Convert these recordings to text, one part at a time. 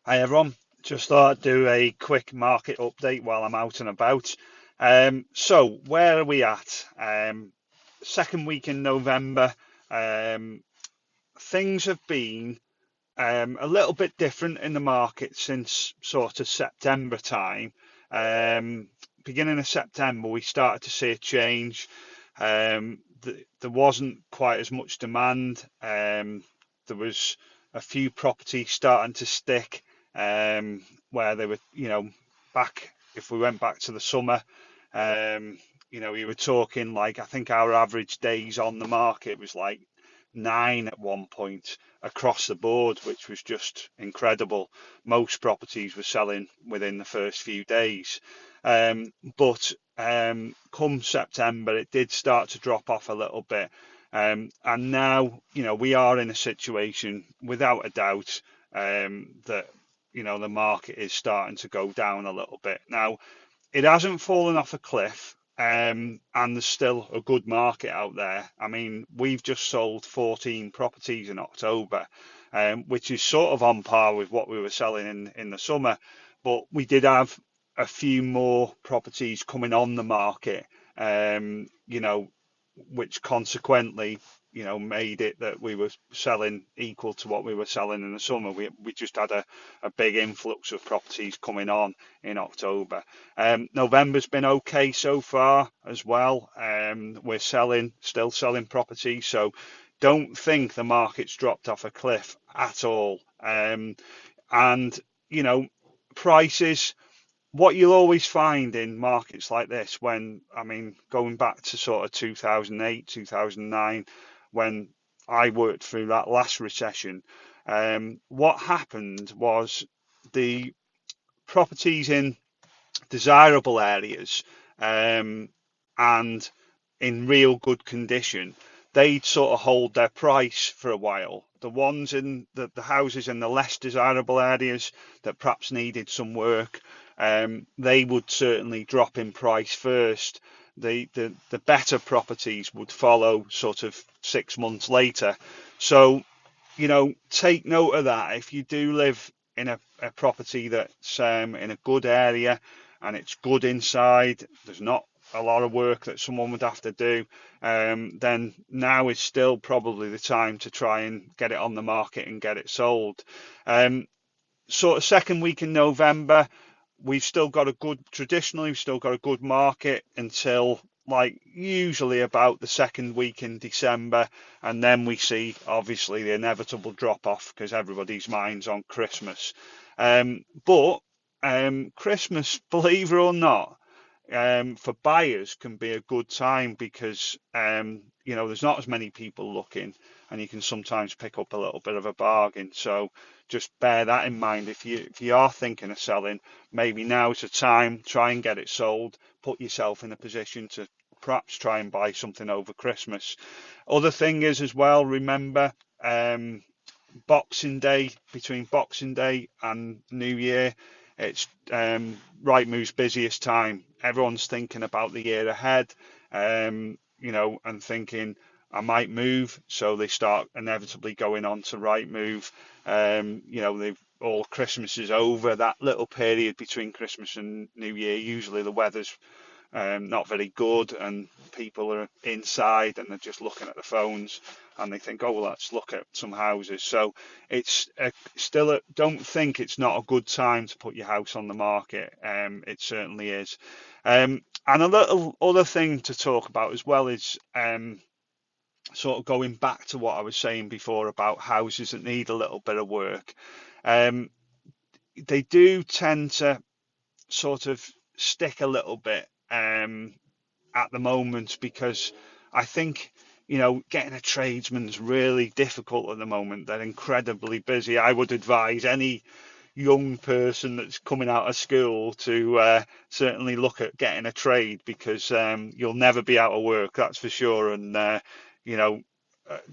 Hi everyone, just thought I'd do a quick market update while I'm out and about. So where are we at? Second week in November. Um, Things have been a little bit different in the market since sort of September time. Um, Beginning of September, we started to see a change. There wasn't quite as much demand. There was a few properties starting to stick where they were, back. If we went back to the summer, um, you were talking like I think our average days on the market was like 9 at one point across the board, which was just incredible. Most properties were selling within the first few days. But come September, it did start to drop off a little bit. And now, we are in a situation without a doubt that, the market is starting to go down a little bit. Now, it hasn't fallen off a cliff, and there's still a good market out there. I mean, we've just sold 14 properties in October, which is sort of on par with what we were selling in the summer. But we did have a few more properties coming on the market, which consequently, made it that we were selling equal to what we were selling in the summer. We just had a big influx of properties coming on in October. November's been okay so far as well. We're still selling properties, so don't think the market's dropped off a cliff at all. And you know, prices, what you'll always find in markets like this, when, I mean, going back to sort of 2008, 2009, when I worked through that last recession, what happened was the properties in desirable areas, um, and in real good condition, they'd sort of hold their price for a while. The ones in the houses in the less desirable areas that perhaps needed some work, they would certainly drop in price first. The better properties would follow sort of 6 months later. So, take note of that. If you do live in a property that's in a good area and it's good inside, there's not a lot of work that someone would have to do, then now is still probably the time to try and get it on the market and get it sold. Um, Sort of second week in November, traditionally, we've still got a good market until like usually about the second week in December. And then we see obviously the inevitable drop off because everybody's mind's on Christmas. But Christmas, believe it or not, for buyers can be a good time because there's not as many people looking, and you can sometimes pick up a little bit of a bargain. So just bear that in mind. If you are thinking of selling, maybe now's the time. Try and get it sold. Put yourself in a position to perhaps try and buy something over Christmas. Other thing is as well, remember, Boxing Day, between Boxing Day and New Year, it's Rightmove's busiest time. Everyone's thinking about the year ahead, and thinking I might move, so they start inevitably going on to Rightmove. They've all Christmas is over. That little period between Christmas and New Year, usually the weather's not very good, and people are inside and they're just looking at the phones, and they think, oh, well, let's look at some houses. So it's don't think it's not a good time to put your house on the market. It certainly is. And a little other thing to talk about as well is sort of going back to what I was saying before about houses that need a little bit of work. Um, they do tend to sort of stick a little bit at the moment because I think, getting a tradesman's really difficult at the moment. They're incredibly busy. I would advise any young person that's coming out of school to certainly look at getting a trade because you'll never be out of work, that's for sure. And, you know,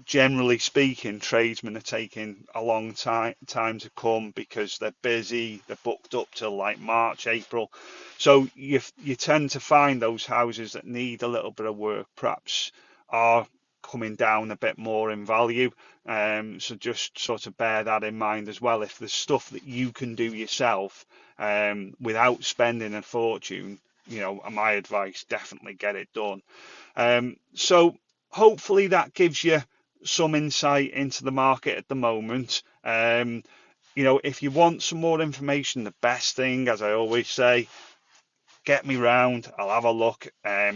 generally speaking, tradesmen are taking a long time to come because they're busy. They're booked up till like March, April. So you tend to find those houses that need a little bit of work perhaps are coming down a bit more in value. So just sort of bear that in mind as well. If there's stuff that you can do yourself without spending a fortune, my advice, definitely get it done. So hopefully that gives you some insight into the market at the moment. If you want some more information, the best thing, as I always say, get me round. I'll have a look.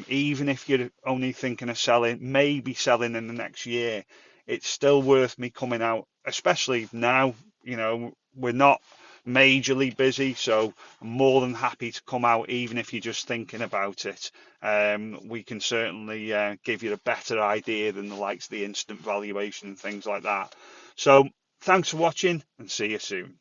Even if you're only thinking of selling, maybe selling in the next year, it's still worth me coming out, especially now. We're not majorly busy, so I'm more than happy to come out, even if you're just thinking about it. We can certainly give you a better idea than the likes of the instant valuation and things like that. So thanks for watching, and see you soon.